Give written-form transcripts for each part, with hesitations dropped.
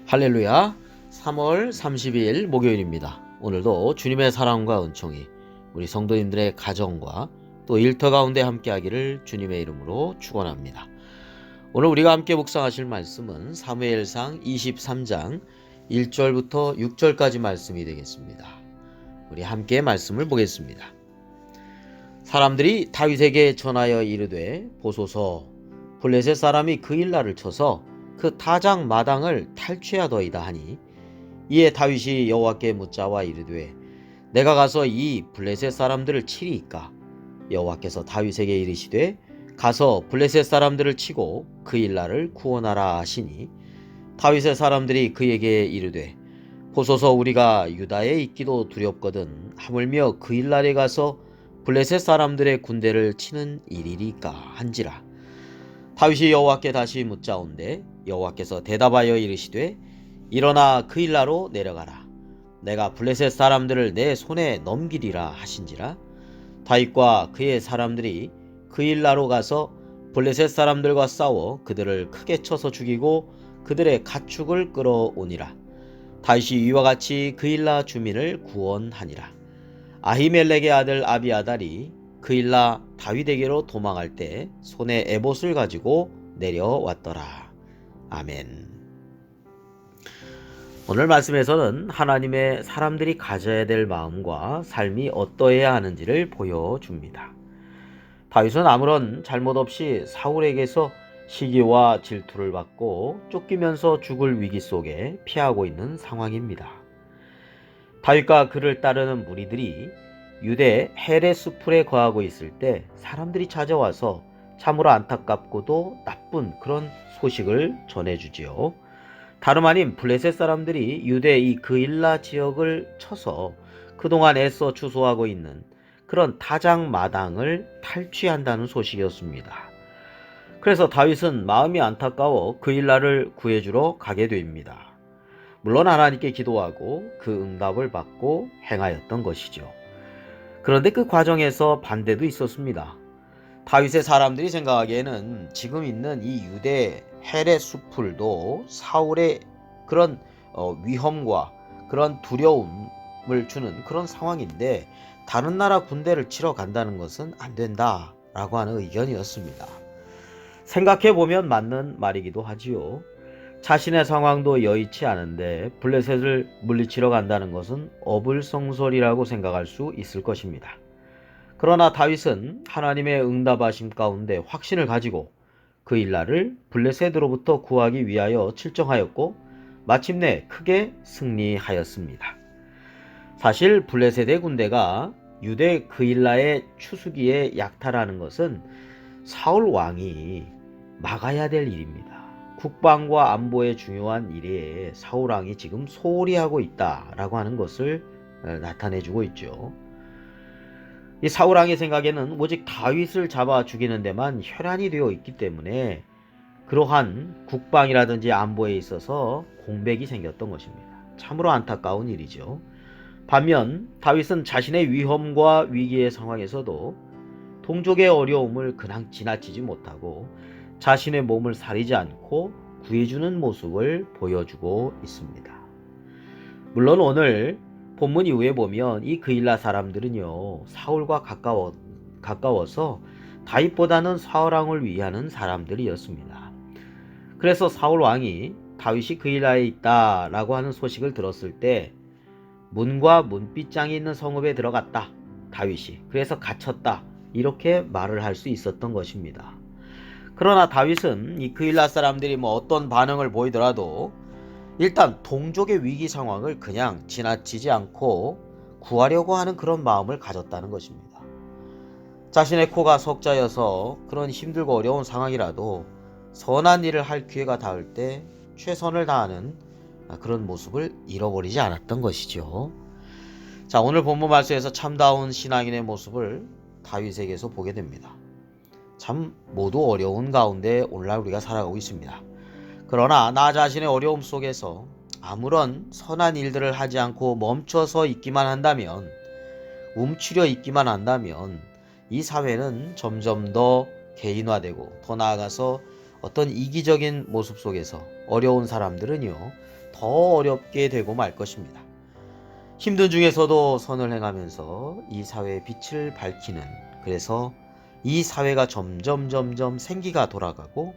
할렐루야. 3월 30일 목요일입니다. 오늘도 주님의 사랑과 은총이 우리 성도님들의 가정과 또 일터 가운데 함께하기를 주님의 이름으로 축원합니다. 오늘 우리가 함께 묵상하실 말씀은 사무엘상 23장 1절부터 6절까지 말씀이 되겠습니다. 우리 함께 말씀을 보겠습니다. 사람들이 다윗에게 전하여 이르되 보소서, 블레셋 사람이 그 일날을 쳐서 그 타작 마당을 탈취하더이다 하니, 이에 다윗이 여호와께 묻자와 이르되 내가 가서 이 블레셋 사람들을 치리이까? 여호와께서 다윗에게 이르시되 가서 블레셋 사람들을 치고 그 일날을 구원하라 하시니, 다윗의 사람들이 그에게 이르되 보소서, 우리가 유다에 있기도 두렵거든 하물며 그 일날에 가서 블레셋 사람들의 군대를 치는 일이리까 한지라. 다윗이 여호와께 다시 묻자온데 여호와께서 대답하여 이르시되 일어나 그 일라로 내려가라. 내가 블레셋 사람들을 내 손에 넘기리라 하신지라. 다윗과 그의 사람들이 그 일라로 가서 블레셋 사람들과 싸워 그들을 크게 쳐서 죽이고 그들의 가축을 끌어오니라. 다윗이 이와 같이 그 일라 주민을 구원하니라. 아히멜렉의 아들 아비아달이 그 일라 다윗에게로 도망할 때 손에 에봇을 가지고 내려왔더라. 아멘. 오늘 말씀에서는 하나님의 사람들이 가져야 될 마음과 삶이 어떠해야 하는지를 보여줍니다. 다윗은 아무런 잘못 없이 사울에게서 시기와 질투를 받고 쫓기면서 죽을 위기 속에 피하고 있는 상황입니다. 다윗과 그를 따르는 무리들이 유대 헤레스풀에 거하고 있을 때 사람들이 찾아와서 참으로 안타깝고도 나쁜 그런 소식을 전해주지요. 다름 아닌 블레셋 사람들이 유대 이 그일라 지역을 쳐서 그동안 애써 추소하고 있는 그런 타작 마당을 탈취한다는 소식이었습니다. 그래서 다윗은 마음이 안타까워 그일라를 구해주러 가게 됩니다. 물론 하나님께 기도하고 그 응답을 받고 행하였던 것이죠. 그런데 그 과정에서 반대도 있었습니다. 다윗의 사람들이 생각하기에는 지금 있는 이 유대 헬의 수풀도 사울의 그런 위험과 그런 두려움을 주는 그런 상황인데, 다른 나라 군대를 치러 간다는 것은 안 된다라고 하는 의견이었습니다. 생각해보면 맞는 말이기도 하지요. 자신의 상황도 여의치 않은데 블레셋을 물리치러 간다는 것은 어불성설이라고 생각할 수 있을 것입니다. 그러나 다윗은 하나님의 응답하심 가운데 확신을 가지고 그 일날을 블레셋으로부터 구하기 위하여 출정하였고 마침내 크게 승리하였습니다. 사실 블레셋의 군대가 유대 그 일라의 추수기에 약탈하는 것은 사울 왕이 막아야 될 일입니다. 국방과 안보의 중요한 일에 사울 왕이 지금 소홀히 하고 있다라고 하는 것을 나타내주고 있죠. 이 사울 왕의 생각에는 오직 다윗을 잡아 죽이는 데만 혈안이 되어 있기 때문에 그러한 국방이라든지 안보에 있어서 공백이 생겼던 것입니다. 참으로 안타까운 일이죠. 반면 다윗은 자신의 위험과 위기의 상황에서도 동족의 어려움을 그냥 지나치지 못하고 자신의 몸을 사리지 않고 구해주는 모습을 보여주고 있습니다. 물론 오늘 본문 이후에 보면 이 그일라 사람들은요, 사울과 가까워서 다윗보다는 사울 왕을 위하는 사람들이었습니다. 그래서 사울 왕이 다윗이 그일라에 있다라고 하는 소식을 들었을 때 문과 문빗장이 있는 성읍에 들어갔다, 다윗이. 그래서 갇혔다, 이렇게 말을 할 수 있었던 것입니다. 그러나 다윗은 이 그일라 사람들이 어떤 반응을 보이더라도 일단 동족의 위기 상황을 그냥 지나치지 않고 구하려고 하는 그런 마음을 가졌다는 것입니다. 자신의 코가 석자여서 그런 힘들고 어려운 상황이라도 선한 일을 할 기회가 닿을 때 최선을 다하는 그런 모습을 잃어버리지 않았던 것이죠. 자, 오늘 본문 말씀에서 참다운 신앙인의 모습을 다윗에게서 보게 됩니다. 참 모두 어려운 가운데 오늘날 우리가 살아가고 있습니다. 그러나 나 자신의 어려움 속에서 아무런 선한 일들을 하지 않고 멈춰서 있기만 한다면, 움츠려 있기만 한다면 이 사회는 점점 더 개인화되고 더 나아가서 어떤 이기적인 모습 속에서 어려운 사람들은요 더 어렵게 되고 말 것입니다. 힘든 중에서도 선을 행하면서 이 사회의 빛을 밝히는, 그래서 이 사회가 점점 생기가 돌아가고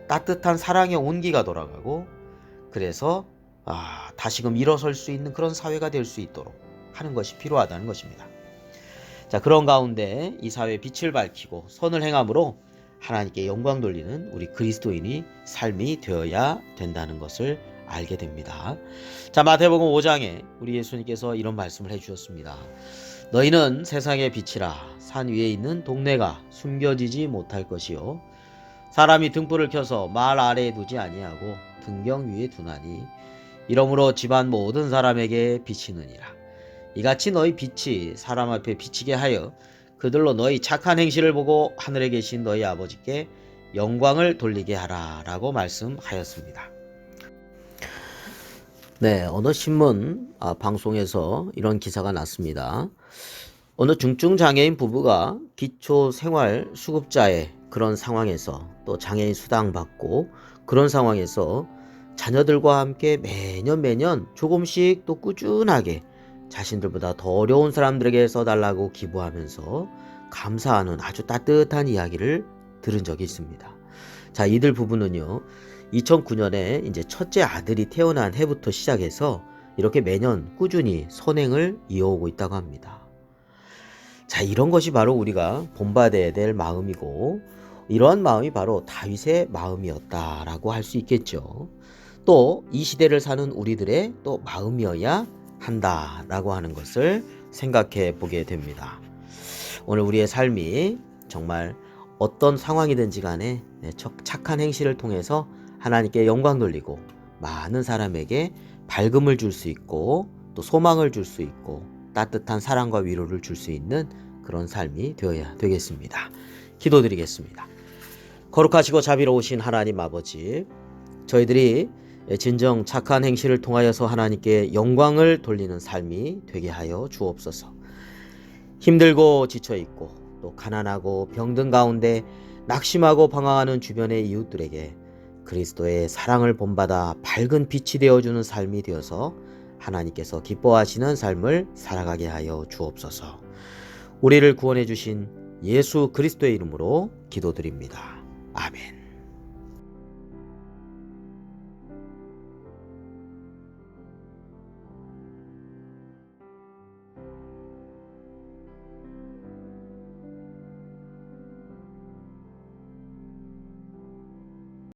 따뜻한 사랑의 온기가 돌아가고, 그래서 다시금 일어설 수 있는 그런 사회가 될 수 있도록 하는 것이 필요하다는 것입니다. 자, 그런 가운데 이 사회의 빛을 밝히고 선을 행함으로 하나님께 영광 돌리는 우리 그리스도인이 삶이 되어야 된다는 것을 알게 됩니다. 자, 마태복음 5장에 우리 예수님께서 이런 말씀을 해주셨습니다. 너희는 세상의 빛이라. 산 위에 있는 동네가 숨겨지지 못할 것이요, 사람이 등불을 켜서 말 아래에 두지 아니하고 등경 위에 두나니 이러므로 집안 모든 사람에게 비치느니라. 이같이 너희 빛이 사람 앞에 비치게 하여 그들로 너희 착한 행실을 보고 하늘에 계신 너희 아버지께 영광을 돌리게 하라 라고 말씀하였습니다. 네, 어느 신문 방송에서 이런 기사가 났습니다. 어느 중증 장애인 부부가 기초 생활 수급자의 그런 상황에서 또 장애인 수당 받고 그런 상황에서 자녀들과 함께 매년 조금씩 또 꾸준하게 자신들보다 더 어려운 사람들에게 써달라고 기부하면서 감사하는 아주 따뜻한 이야기를 들은 적이 있습니다. 자, 이들 부부는요, 2009년에 이제 첫째 아들이 태어난 해부터 시작해서 이렇게 매년 꾸준히 선행을 이어오고 있다고 합니다. 자, 이런 것이 바로 우리가 본받아야 될 마음이고, 이러한 마음이 바로 다윗의 마음이었다라고 할 수 있겠죠. 또 이 시대를 사는 우리들의 또 마음이어야 한다라고 하는 것을 생각해 보게 됩니다. 오늘 우리의 삶이 정말 어떤 상황이든지 간에 착한 행실을 통해서 하나님께 영광 돌리고 많은 사람에게 밝음을 줄 수 있고 또 소망을 줄 수 있고 따뜻한 사랑과 위로를 줄 수 있는 그런 삶이 되어야 되겠습니다. 기도드리겠습니다. 거룩하시고 자비로우신 하나님 아버지, 저희들이 진정 착한 행실을 통하여서 하나님께 영광을 돌리는 삶이 되게 하여 주옵소서. 힘들고 지쳐있고 또 가난하고 병든 가운데 낙심하고 방황하는 주변의 이웃들에게 그리스도의 사랑을 본받아 밝은 빛이 되어주는 삶이 되어서 하나님께서 기뻐하시는 삶을 살아가게 하여 주옵소서. 우리를 구원해 주신 예수 그리스도의 이름으로 기도드립니다. 아멘.